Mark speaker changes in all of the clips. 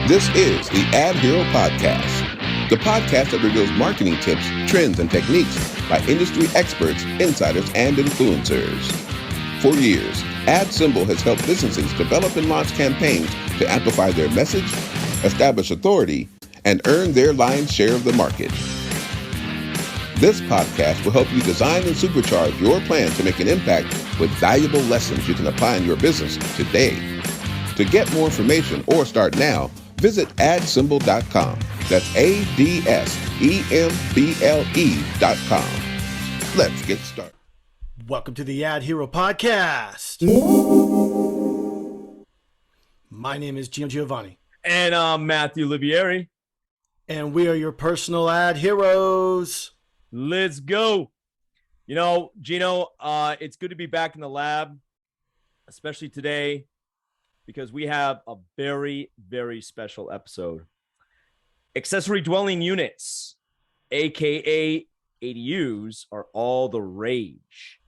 Speaker 1: This is the AdHero Podcast, the podcast that reveals marketing tips, trends, and techniques by industry experts, insiders, and influencers. For years, AdSymble has helped businesses develop and launch campaigns to amplify their message, establish authority, and earn their lion's share of the market. This podcast will help you design and supercharge your plan to make an impact with valuable lessons you can apply in your business today. To get more information or start now, visit adsymbol.com. That's AdSemble.com. Let's get started.
Speaker 2: Welcome to the AdHero Podcast. My name is Gino Giovanni.
Speaker 3: And I'm Matthew Livieri.
Speaker 2: And we are your personal ad heroes.
Speaker 3: Let's go. You know, Gino, it's good to be back in the lab, especially today, because we have a very, very special episode. Accessory dwelling units, aka ADUs, are all the rage.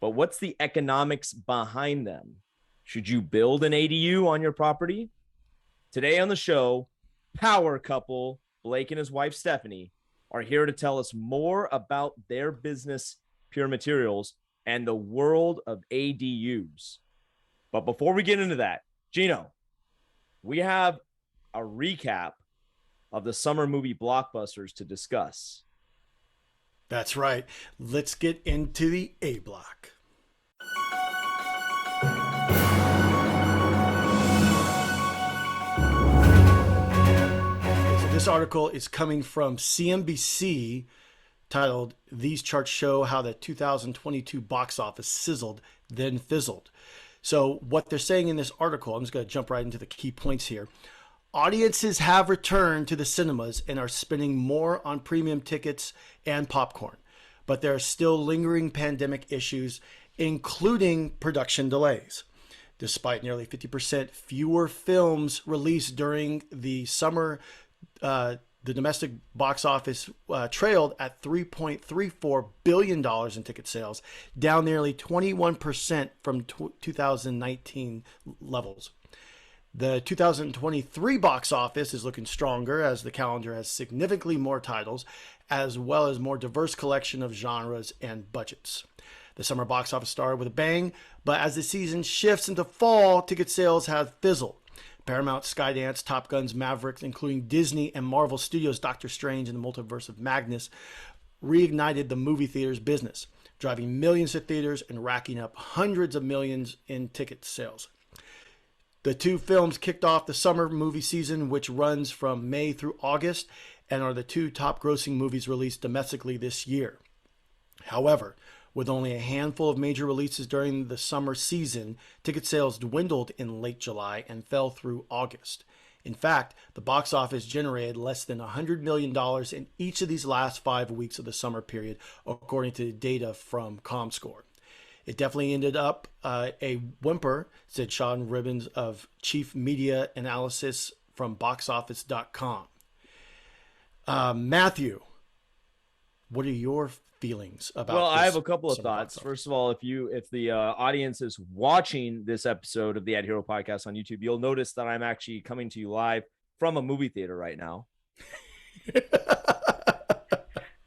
Speaker 3: But what's the economics behind them? Should you build an ADU on your property? Today on the show, power couple Blake and his wife Stephanie are here to tell us more about their business, Pure Materials, and the world of ADUs. But before we get into that, Gino, we have a recap of the summer movie blockbusters to discuss.
Speaker 2: That's right. Let's get into the A block. Okay, so this article is coming from CNBC titled, "These charts show how the 2022 box office sizzled, then fizzled." So what they're saying in this article, I'm just going to jump right into the key points here. Audiences have returned to the cinemas and are spending more on premium tickets and popcorn, but there are still lingering pandemic issues, including production delays. Despite nearly 50% fewer films released during the summer, the domestic box office trailed at $3.34 billion in ticket sales, down nearly 21% from 2019 levels. The 2023 box office is looking stronger as the calendar has significantly more titles, as well as more diverse collection of genres and budgets. The summer box office started with a bang, but as the season shifts into fall, ticket sales have fizzled. Paramount, Skydance, Top Gun's Mavericks, including Disney and Marvel Studios' Doctor Strange and the Multiverse of Madness, reignited the movie theater's business, driving millions to theaters and racking up hundreds of millions in ticket sales. The two films kicked off the summer movie season, which runs from May through August, and are the two top grossing movies released domestically this year. However, with only a handful of major releases during the summer season, ticket sales dwindled in late July and fell through August. In fact, the box office generated less than $100 million in each of these last 5 weeks of the summer period, according to data from ComScore. It definitely ended up a whimper, said Sean Ribbons of Chief Media Analysis from boxoffice.com. Matthew, what are your feelings about
Speaker 3: Well,
Speaker 2: this?
Speaker 3: I have a couple of thoughts. First of all, if the audience is watching this episode of the AdHero Podcast on YouTube, you'll notice that I'm actually coming to you live from a movie theater right now.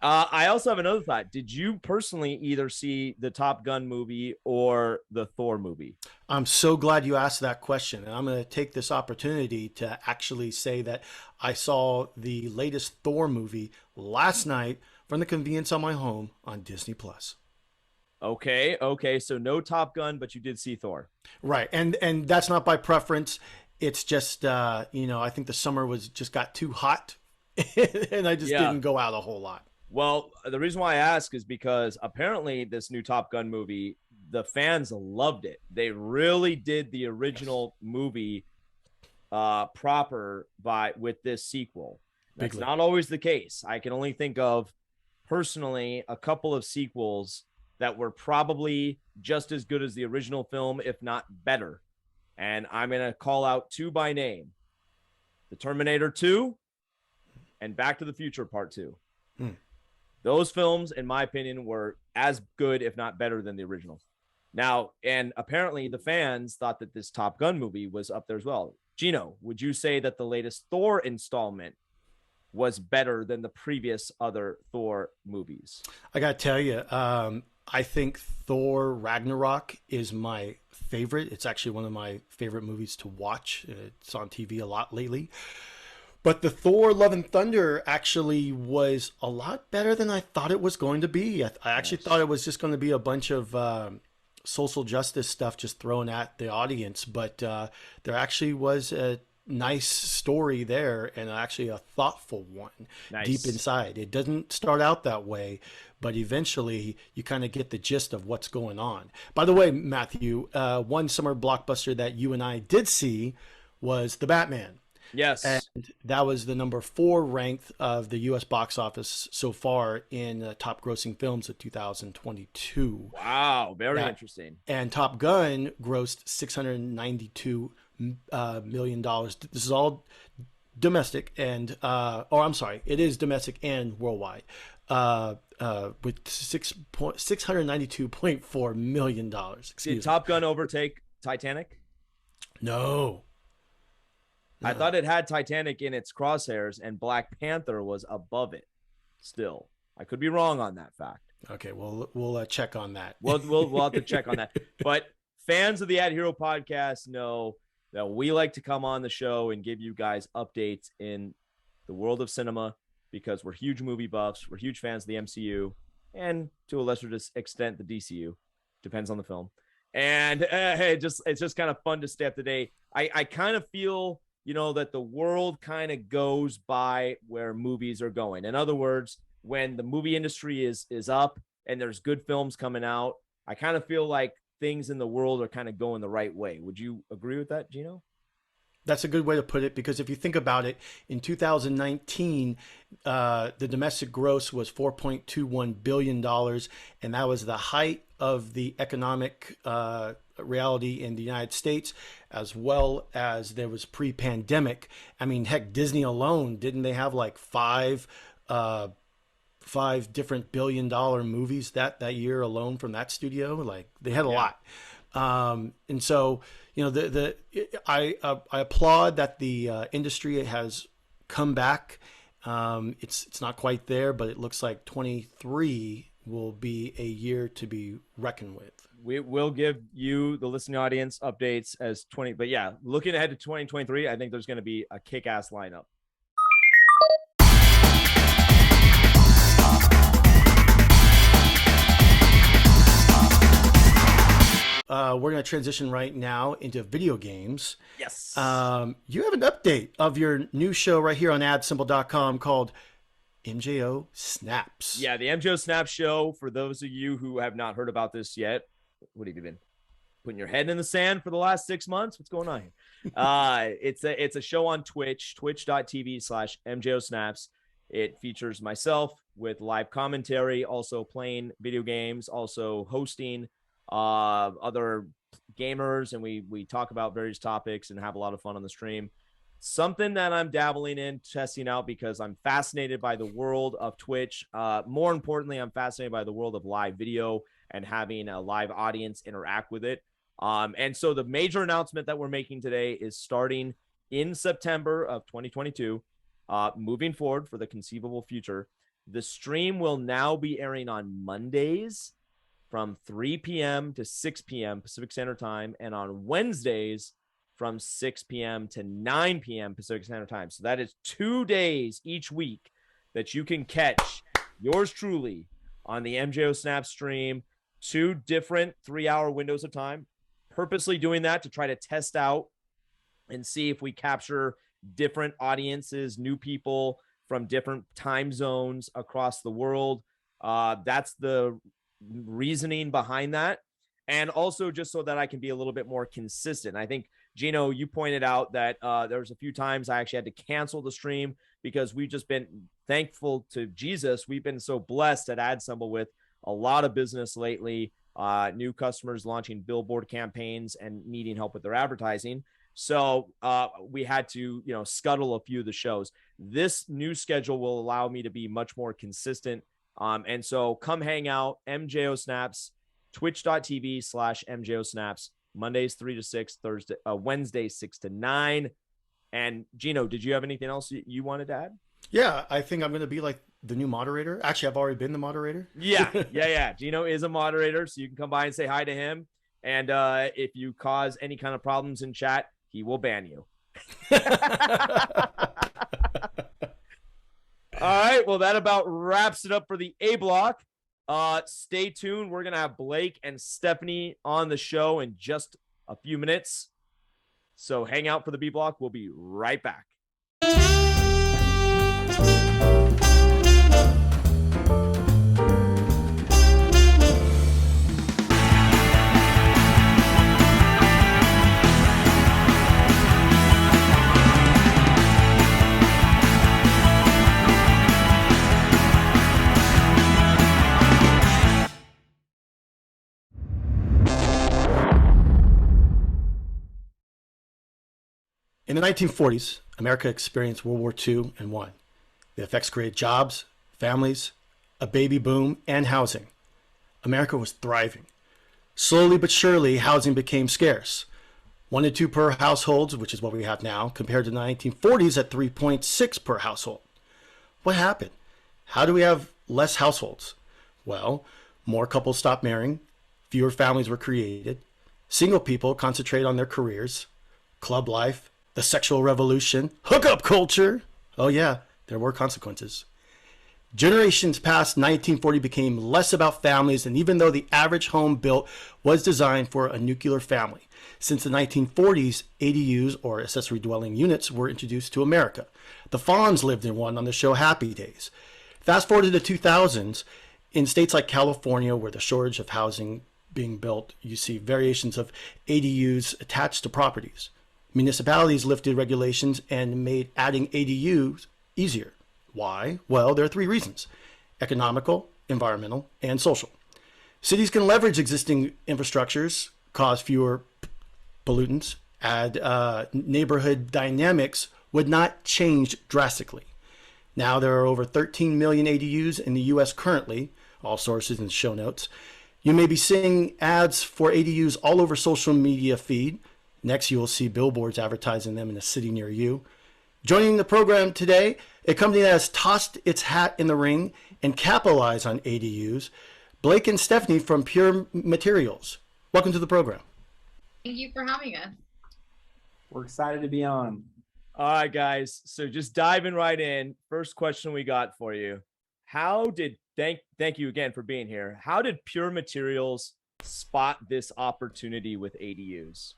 Speaker 3: I also have another thought. Did you personally either see the Top Gun movie or the Thor movie?
Speaker 2: I'm so glad you asked that question. And I'm going to take this opportunity to actually say that I saw the latest Thor movie last night from the convenience of my home on Disney Plus.
Speaker 3: Okay. So no Top Gun, but you did see Thor.
Speaker 2: Right. And that's not by preference. It's just, I think the summer just got too hot and I just didn't go out a whole lot.
Speaker 3: Well, the reason why I ask is because apparently this new Top Gun movie, the fans loved it. They really did the original movie proper with this sequel. That's not always the case. I can only think of personally a couple of sequels that were probably just as good as the original film, if not better. And I'm going to call out two by name: The Terminator 2 and Back to the Future Part 2. Those films, in my opinion, were as good, if not better, than the original. Now, and apparently the fans thought that this Top Gun movie was up there as well. Gino, would you say that the latest Thor installment was better than the previous other Thor movies?
Speaker 2: I gotta tell you, I think Thor Ragnarok is my favorite. It's actually one of my favorite movies to watch. It's on TV a lot lately. But the Thor Love and Thunder actually was a lot better than I thought it was going to be. I actually thought it was just going to be a bunch of social justice stuff just thrown at the audience. But there actually was a nice story there, and actually a thoughtful one deep inside. It doesn't start out that way, but eventually you kind of get the gist of what's going on. By the way, Matthew, one summer blockbuster that you and I did see was The Batman.
Speaker 3: Yes.
Speaker 2: And that was the number 4 ranked of the U.S. box office so far in top grossing films of 2022.
Speaker 3: Wow, very interesting.
Speaker 2: And Top Gun grossed $692 million. This is all domestic and, it is domestic and worldwide. With $692.4 million.
Speaker 3: Did Top Gun overtake Titanic?
Speaker 2: No.
Speaker 3: I thought it had Titanic in its crosshairs, and Black Panther was above it still. I could be wrong on that fact.
Speaker 2: Okay, we'll check on that.
Speaker 3: We'll have to check on that. But fans of the AdHero podcast know that we like to come on the show and give you guys updates in the world of cinema, because we're huge movie buffs. We're huge fans of the MCU, and to a lesser extent, the DCU. Depends on the film. And it's just kind of fun to stay up to date. I kind of feel, that the world kind of goes by where movies are going. In other words, when the movie industry is up and there's good films coming out, I kind of feel like things in the world are kind of going the right way. Would you agree with that, Gino?
Speaker 2: That's a good way to put it, because if you think about it, in 2019, the domestic gross was $4.21 billion, and that was the height of the economic reality in the United States, as well as there was pre-pandemic. I mean, heck, Disney alone, didn't they have like five different billion-dollar movies that year alone from that studio? Like, they had a lot. And so, I applaud that the industry has come back. It's not quite there, but it looks like 23 will be a year to be reckoned with.
Speaker 3: We will give you, the listening audience, updates as 20. But yeah, looking ahead to 2023, I think there's going to be a kick-ass lineup.
Speaker 2: We're going to transition right now into video games.
Speaker 3: Yes.
Speaker 2: You have an update of your new show right here on adsimple.com called MJO Snaps.
Speaker 3: Yeah, the MJO Snaps show, for those of you who have not heard about this yet, what have you been putting your head in the sand for the last 6 months? What's going on here? It's a show on Twitch, twitch.tv/MJO Snaps. It features myself with live commentary, also playing video games, also hosting other gamers, and we talk about various topics and have a lot of fun on the stream. Something that I'm dabbling in, testing out, because I'm fascinated by the world of Twitch. More importantly, I'm fascinated by the world of live video and having a live audience interact with it. And so the major announcement that we're making today is, starting in September of 2022, moving forward for the conceivable future, the stream will now be airing on Mondays from 3 p.m. to 6 p.m. Pacific Standard Time, and on Wednesdays from 6 p.m. to 9 p.m. Pacific Standard Time. So that is 2 days each week that you can catch yours truly on the MJO Snap stream, 2 different 3-hour windows of time, purposely doing that to try to test out and see if we capture different audiences, new people from different time zones across the world. That's the reasoning behind that. And also just so that I can be a little bit more consistent. I think, Gino, you pointed out that there was a few times I actually had to cancel the stream because we've just been thankful to Jesus. We've been so blessed at AdSimple with a lot of business lately, new customers launching billboard campaigns and needing help with their advertising. So we had to, scuttle a few of the shows. This new schedule will allow me to be much more consistent. And so come hang out, MJO Snaps, twitch.tv/MJO Snaps, Mondays 3 to 6, Wednesdays 6 to 9. And Gino, did you have anything else you wanted to add?
Speaker 2: Yeah, I think I'm going to be like the new moderator. Actually, I've already been the moderator.
Speaker 3: Yeah. Gino is a moderator, so you can come by and say hi to him. And if you cause any kind of problems in chat, he will ban you. All right. Well, that about wraps it up for the A block. Stay tuned. We're going to have Blake and Stephanie on the show in just a few minutes. So hang out for the B block. We'll be right back.
Speaker 2: In the 1940s, America experienced World War II and won. The effects created jobs, families, a baby boom, and housing. America was thriving. Slowly but surely, housing became scarce. 1 to 2 per household, which is what we have now, compared to the 1940s at 3.6 per household. What happened? How do we have less households? Well, more couples stopped marrying, fewer families were created, single people concentrate on their careers, club life, the sexual revolution, hookup culture. Oh yeah, there were consequences. Generations past 1940 became less about families, and even though the average home built was designed for a nuclear family, since the 1940s, ADUs, or accessory dwelling units, were introduced to America. The Fonz lived in one on the show Happy Days. Fast forward to the 2000s, in states like California, where the shortage of housing being built, you see variations of ADUs attached to properties. Municipalities lifted regulations and made adding ADUs easier. Why? Well, there are 3 reasons: economical, environmental, and social. Cities can leverage existing infrastructures, cause fewer pollutants, add neighborhood dynamics would not change drastically. Now there are over 13 million ADUs in the U.S. currently, all sources in the show notes. You may be seeing ads for ADUs all over social media feed. Next, you will see billboards advertising them in a city near you. Joining the program today, a company that has tossed its hat in the ring and capitalized on ADUs, Blake and Stephanie from Pure Materials. Welcome to the program.
Speaker 4: Thank you for having us.
Speaker 5: We're excited to be on.
Speaker 3: All right, guys. So just diving right in. First question we got for you. Thank you again for being here. How did Pure Materials spot this opportunity with ADUs?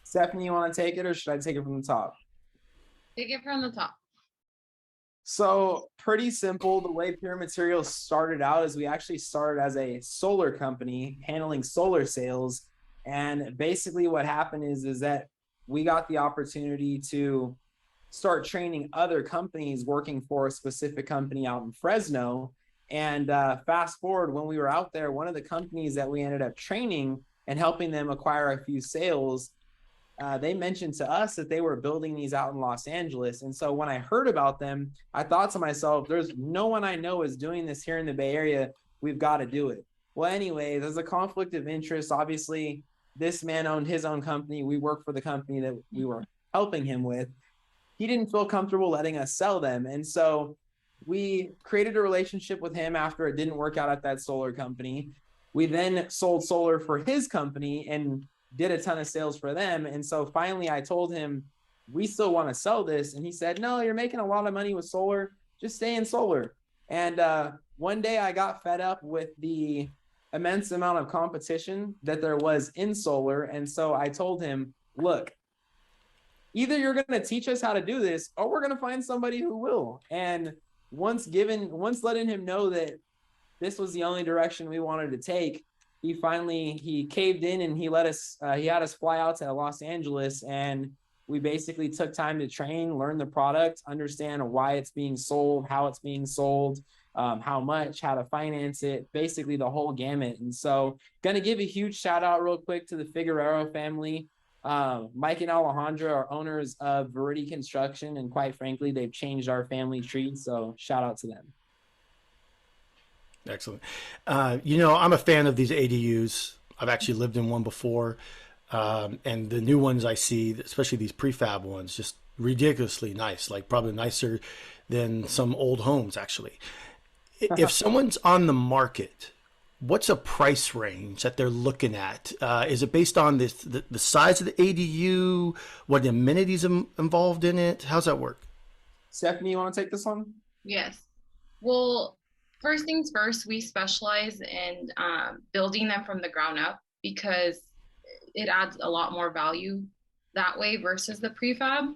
Speaker 5: Stephanie, you want to take it, or should I take it from the top?
Speaker 4: Take it from the top.
Speaker 5: So pretty simple. The way Pure Materials started out is we actually started as a solar company handling solar sales. And basically what happened is that we got the opportunity to start training other companies working for a specific company out in Fresno. And fast forward, when we were out there, one of the companies that we ended up training and helping them acquire a few sales, they mentioned to us that they were building these out in Los Angeles. And so when I heard about them, I thought to myself, there's no one I know is doing this here in the Bay Area. We've got to do it. Well, anyway, there's a conflict of interest. Obviously, this man owned his own company. We worked for the company that we were helping him with. He didn't feel comfortable letting us sell them. And so we created a relationship with him after it didn't work out at that solar company. We then sold solar for his company and did a ton of sales for them. And so finally I told him, we still want to sell this. And he said, no, you're making a lot of money with solar. Just stay in solar. And one day I got fed up with the immense amount of competition that there was in solar. And so I told him, look, either you're going to teach us how to do this, or we're going to find somebody who will. And once letting him know that this was the only direction we wanted to take, he caved in and he had us fly out to Los Angeles, and we basically took time to train, learn the product, understand why it's being sold, how it's being sold, how much, how to finance it, basically the whole gamut. And so going to give a huge shout out real quick to the Figueroa family. Mike and Alejandra are owners of Verity Construction, and quite frankly, they've changed our family tree. So shout out to them.
Speaker 2: Excellent. I'm a fan of these ADUs. I've actually lived in one before. And the new ones I see, especially these prefab ones, just ridiculously nice, like probably nicer than some old homes actually. If someone's on the market, what's a price range that they're looking at? Is it based on the size of the ADU, what amenities involved in it? How's that work?
Speaker 5: Stephanie, you want to take this one?
Speaker 4: Yes. Well, first things first, we specialize in building them from the ground up because it adds a lot more value that way versus the prefab.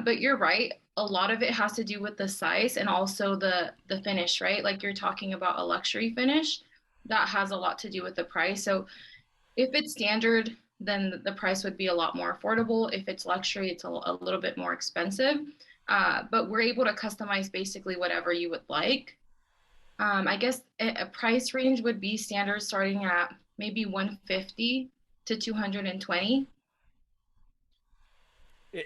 Speaker 4: But you're right. A lot of it has to do with the size and also the finish, right? Like you're talking about a luxury finish, that has a lot to do with the price. So if it's standard, then the price would be a lot more affordable. If it's luxury, it's a little bit more expensive. But we're able to customize basically whatever you would like. I guess a price range would be standard starting at maybe 150 to 220.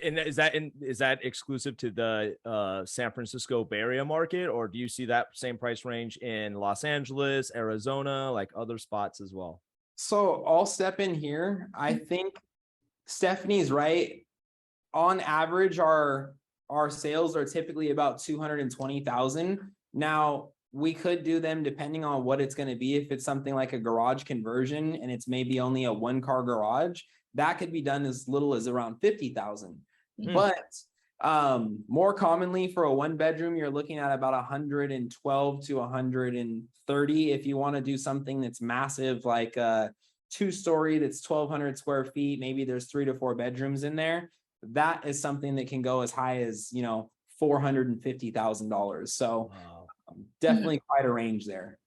Speaker 3: And is that exclusive to the San Francisco Bay Area market, or do you see that same price range in Los Angeles, Arizona, like other spots as well?
Speaker 5: So I'll step in here. I think Stephanie's right. On average, our sales are typically about 220,000. Now, we could do them depending on what it's going to be. If it's something like a garage conversion and it's maybe only a 1-car garage, that could be done as little as around 50,000. But more commonly for a 1-bedroom, you're looking at about 112 to 130. If you want to do something that's massive, like a 2-story that's 1,200 square feet, maybe there's 3 to 4 bedrooms in there. That is something that can go as high as, $450,000. So definitely quite a range there.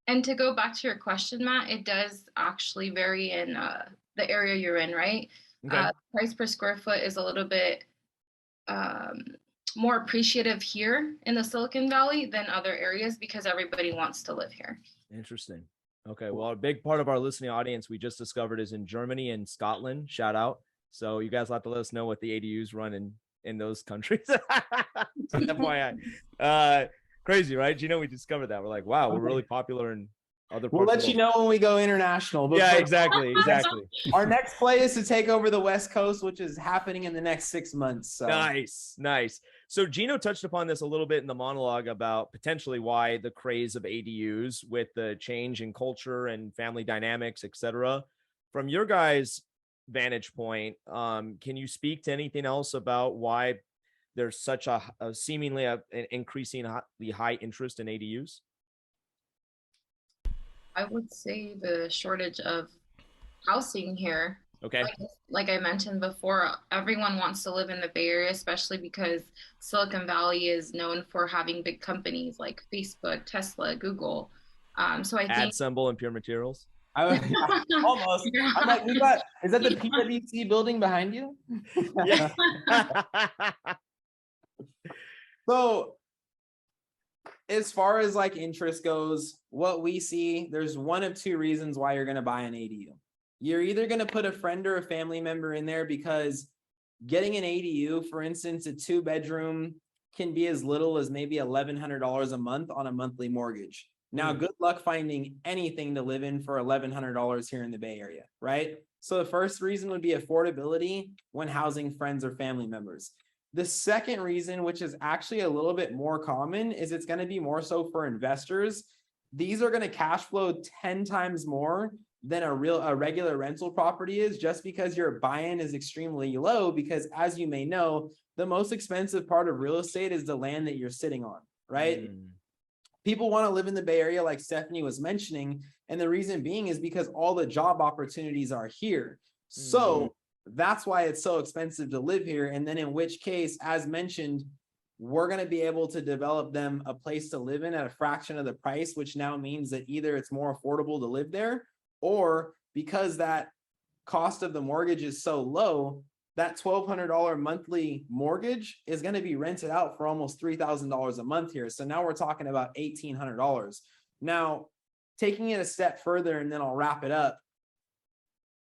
Speaker 4: And to go back to your question, Matt, it does actually vary in the area you're in, right?
Speaker 3: Okay.
Speaker 4: Price per square foot is a little bit more appreciative here in the Silicon Valley than other areas because everybody wants to live here.
Speaker 3: Interesting. Okay. Well, a big part of our listening audience we just discovered is in Germany and Scotland. Shout out. So you guys will have to let us know what the ADUs run in those countries. FYI. Crazy, right? We discovered that. We're like, wow, we're really popular in other parts.
Speaker 5: We'll let you know when we go international. But
Speaker 3: yeah, exactly.
Speaker 5: Our next play is to take over the West Coast, which is happening in the next 6 months. So.
Speaker 3: Nice. So Gino touched upon this a little bit in the monologue about potentially why the craze of ADUs with the change in culture and family dynamics, etc. From your guys' vantage point, can you speak to anything else about why there's such a seemingly an increasingly high interest in ADUs?
Speaker 4: I would say the shortage of housing here.
Speaker 3: Okay.
Speaker 4: Like I mentioned before, everyone wants to live in the Bay Area, especially because Silicon Valley is known for having big companies like Facebook, Tesla, Google. So I think
Speaker 3: AdSemble and Pure Materials.
Speaker 5: Almost.
Speaker 4: Yeah.
Speaker 5: I'm like, is that the PwC building behind you?
Speaker 3: Yeah.
Speaker 5: So as far as like interest goes, what we see, there's one of 2 reasons why you're going to buy an ADU. You're either going to put a friend or a family member in there because getting an ADU, for instance, a 2-bedroom can be as little as maybe $1,100 a month on a monthly mortgage. Now, good luck finding anything to live in for $1,100 here in the Bay Area, right? So the first reason would be affordability when housing friends or family members. The second reason, which is actually a little bit more common, is it's going to be more so for investors. These are going to cash flow 10 times more than a regular rental property is, just because your buy-in is extremely low, because as you may know, the most expensive part of real estate is the land that you're sitting on, right? People want to live in the Bay Area, like Stephanie was mentioning, and the reason being is because all the job opportunities are here. So that's why it's so expensive to live here. And then in which case, as mentioned, we're going to be able to develop them a place to live in at a fraction of the price, which now means that either it's more affordable to live there, or because that cost of the mortgage is so low, that $1,200 monthly mortgage is going to be rented out for almost $3,000 a month here. So now we're talking about $1,800. Now, taking it a step further, and then I'll wrap it up.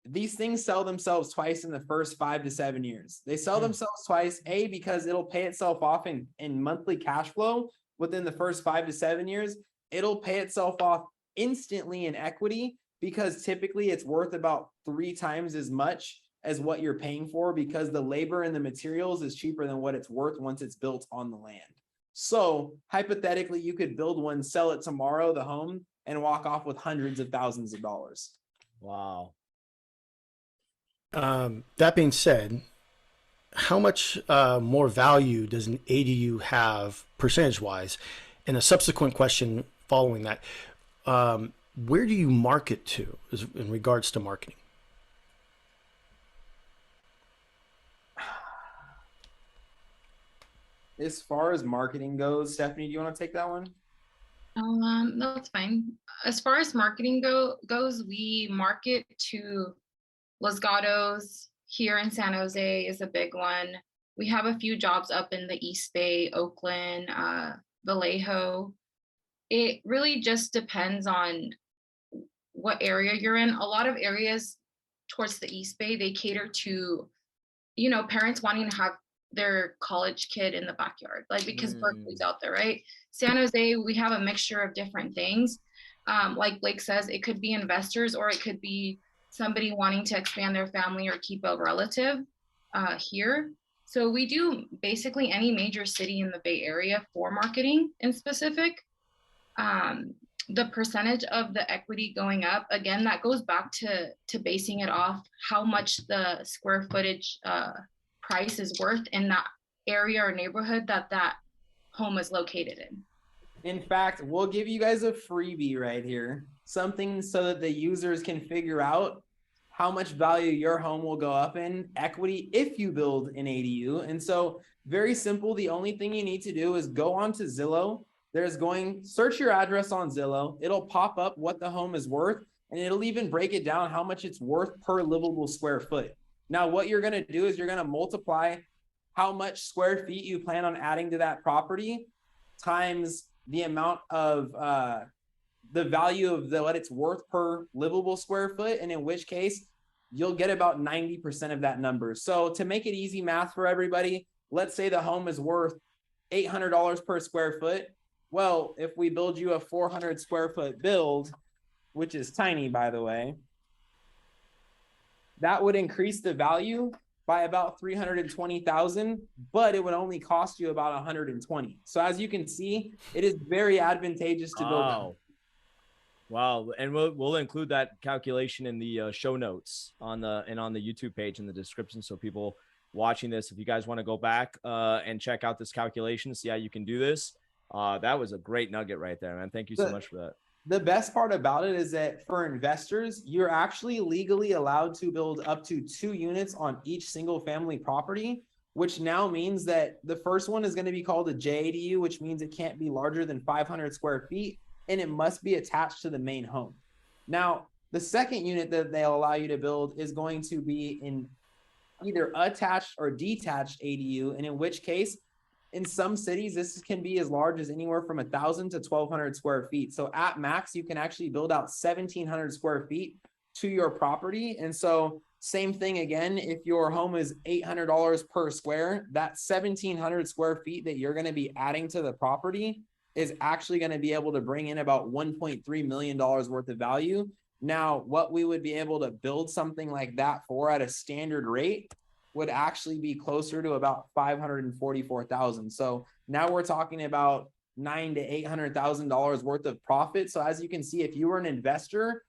Speaker 5: These things sell themselves twice in the first 5 to 7 years. They sell themselves twice, A, because it'll pay itself off in monthly cash flow within the first 5 to 7 years. It'll pay itself off instantly in equity, because typically it's worth about 3 times as much as what you're paying for, because the labor and the materials is cheaper than what it's worth once it's built on the land. So hypothetically, you could build one, sell it tomorrow, the home, and walk off with hundreds of thousands of dollars.
Speaker 3: Wow.
Speaker 2: That being said, how much more value does an ADU have percentage-wise? And a subsequent question following that, where do you market to in regards to marketing?
Speaker 5: As far as marketing goes, Stephanie, do you want to take that one?
Speaker 4: No, that's fine. As far as marketing goes, we market to Los Gatos here in San Jose is a big one. We have a few jobs up in the East Bay, Oakland, Vallejo. It really just depends on what area you're in. A lot of areas towards the East Bay, they cater to, parents wanting to have their college kid in the backyard, like because Berkeley's out there, right? San Jose, we have a mixture of different things. Like Blake says, it could be investors or it could be somebody wanting to expand their family or keep a relative here. So we do basically any major city in the Bay Area for marketing in specific. The percentage of the equity going up, again, that goes back to basing it off how much the square footage price is worth in that area or neighborhood that home is located in.
Speaker 5: In fact, we'll give you guys a freebie right here, something so that the users can figure out how much value your home will go up in equity if you build an ADU. And so very simple. The only thing you need to do is go onto Zillow. Search your address on Zillow. It'll pop up what the home is worth, and it'll even break it down how much it's worth per livable square foot. Now, what you're going to do is you're going to multiply how much square feet you plan on adding to that property times the amount of the value of what it's worth per livable square foot. And in which case you'll get about 90% of that number. So to make it easy math for everybody, let's say the home is worth $800 per square foot. Well, if we build you a 400 square foot build, which is tiny, by the way, that would increase the value by about 320,000, but it would only cost you about 120. So as you can see, it is very advantageous to build.
Speaker 3: Wow. And we'll include that calculation in the show notes on the YouTube page in the description. So people watching this, if you guys want to go back and check out this calculation, see how you can do this. That was a great nugget right there, man. Thank you so much for that.
Speaker 5: The best part about it is that for investors, you're actually legally allowed to build up to 2 units on each single family property, which now means that the first one is going to be called a JADU, which means it can't be larger than 500 square feet, and it must be attached to the main home. Now, the second unit that they'll allow you to build is going to be in either attached or detached ADU, and in which case, in some cities, this can be as large as anywhere from 1,000 to 1,200 square feet. So at max, you can actually build out 1,700 square feet to your property. And so same thing again, if your home is $800 per square, that 1,700 square feet that you're going to be adding to the property is actually going to be able to bring in about $1.3 million worth of value. Now, what we would be able to build something like that for at a standard rate would actually be closer to about $544,000. So now we're talking about $900,000 to $800,000 worth of profit. So as you can see, if you were an investor,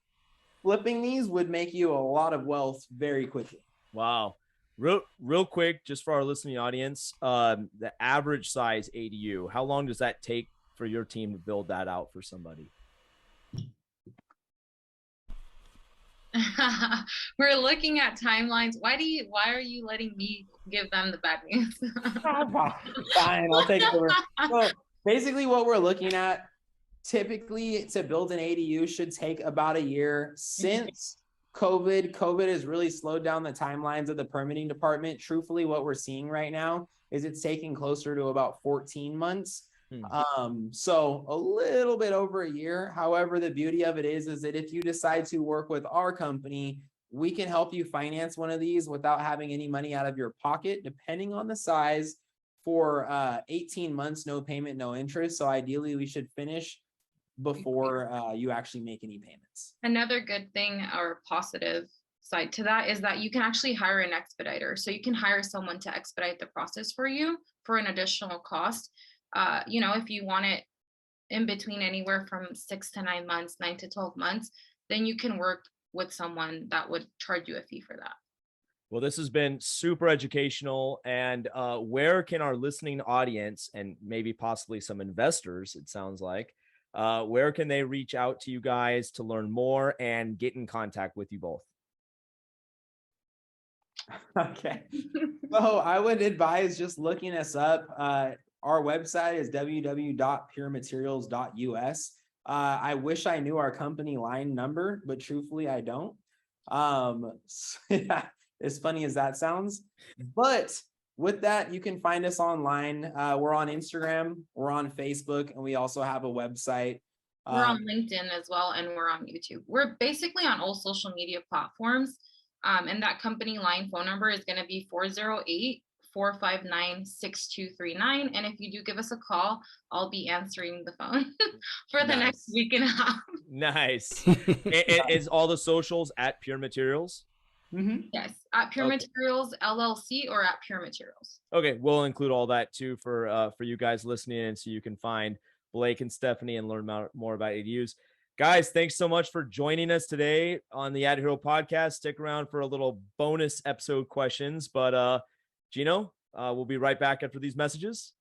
Speaker 5: flipping these would make you a lot of wealth very quickly.
Speaker 3: Wow. Real quick, just for our listening audience, the average size ADU, how long does that take for your team to build that out for somebody?
Speaker 4: We're looking at timelines. Why are you letting me give them the bad news?
Speaker 5: Fine, I'll take it over. So basically what we're looking at, typically to build an ADU should take about a year. Since COVID has really slowed down the timelines of the permitting department. Truthfully, what we're seeing right now is it's taking closer to about 14 months. So a little bit over a year. However, the beauty of it is that if you decide to work with our company, we can help you finance one of these without having any money out of your pocket, depending on the size, for 18 months, no payment, no interest. So ideally we should finish before you actually make any payments.
Speaker 4: Another good thing or positive side to that is that you can actually hire an expediter. So you can hire someone to expedite the process for you for an additional cost. If you want it in between anywhere from 6 to 9 months, 9 to 12 months, then you can work with someone that would charge you a fee for that.
Speaker 3: Well, this has been super educational. And where can our listening audience and maybe possibly some investors, it sounds like, where can they reach out to you guys to learn more and get in contact with you both?
Speaker 5: Okay. So I would advise just looking us up. Our website is www.purematerials.us. I wish I knew our company line number, but truthfully, I don't. Yeah, as funny as that sounds. But with that, you can find us online. We're on Instagram, we're on Facebook, and we also have a website.
Speaker 4: We're on LinkedIn as well, and we're on YouTube. We're basically on all social media platforms. And that company line phone number is going to be 408-459-6239. And if you do give us a call, I'll be answering the phone for the next week and a half.
Speaker 3: Nice. Is all the socials at Pure Materials?
Speaker 5: Mm-hmm.
Speaker 4: Yes, at Pure Materials LLC or at Pure Materials.
Speaker 3: Okay, we'll include all that too for you guys listening in, so you can find Blake and Stephanie and learn more about ADUs. Guys, thanks so much for joining us today on the AdHero podcast. Stick around for a little bonus episode questions, but Gino, we'll be right back after these messages.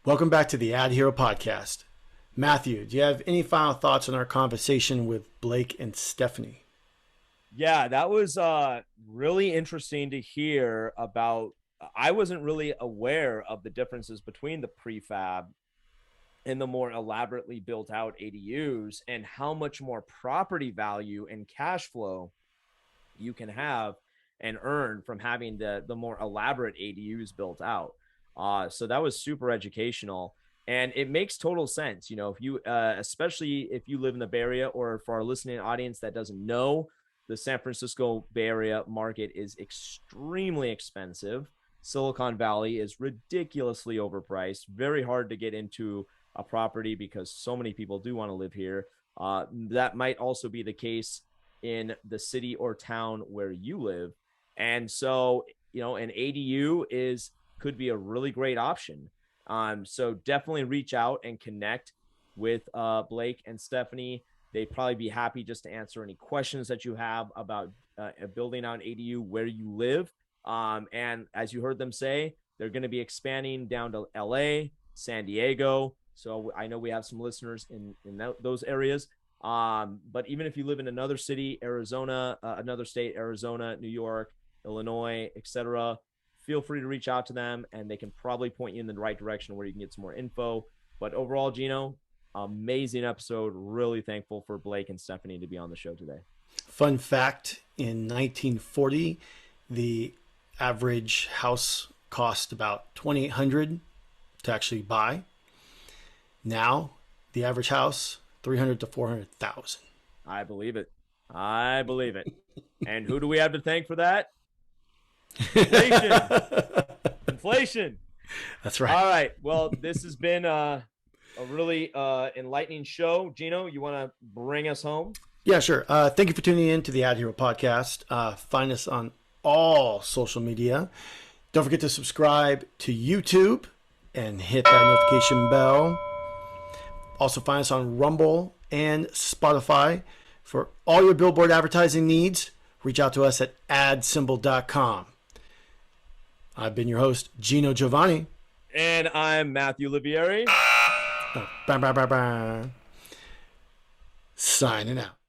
Speaker 2: Welcome back to the AdHero podcast. Matthew, do you have any final thoughts on our conversation with Blake and Stephanie?
Speaker 3: Yeah, that was really interesting to hear about. I wasn't really aware of the differences between the prefab and the more elaborately built out ADUs, and how much more property value and cash flow you can have and earn from having the more elaborate ADUs built out. So that was super educational, and it makes total sense. If you, especially if you live in the Bay Area, or for our listening audience that doesn't know, the San Francisco Bay Area market is extremely expensive. Silicon Valley is ridiculously overpriced, very hard to get into a property because so many people do want to live here. That might also be the case in the city or town where you live. And so, an ADU could be a really great option. So definitely reach out and connect with Blake and Stephanie. They'd probably be happy just to answer any questions that you have about building out an ADU where you live. And as you heard them say, they're going to be expanding down to LA, San Diego. So I know we have some listeners in those areas. But even if you live in another city, Arizona, another state, Arizona, New York, Illinois, etc., feel free to reach out to them, and they can probably point you in the right direction where you can get some more info. But overall, Gino, amazing episode. Really thankful for Blake and Stephanie to be on the show today.
Speaker 2: Fun fact, in 1940, the average house cost about $2,800 to actually buy. Now, the average house, $300,000 to $400,000.
Speaker 3: I believe it. And who do we have to thank for that? Inflation.
Speaker 2: That's right.
Speaker 3: All right. Well, this has been a really enlightening show. Gino, you want to bring us home?
Speaker 2: Yeah, sure. Thank you for tuning in to the AdHero podcast. Find us on all social media. Don't forget to subscribe to YouTube and hit that notification bell. Also find us on Rumble and Spotify. For all your billboard advertising needs, reach out to us at adsymbol.com. I've been your host, Gino Giovanni.
Speaker 3: And I'm Matthew Livieri.
Speaker 2: Signing out.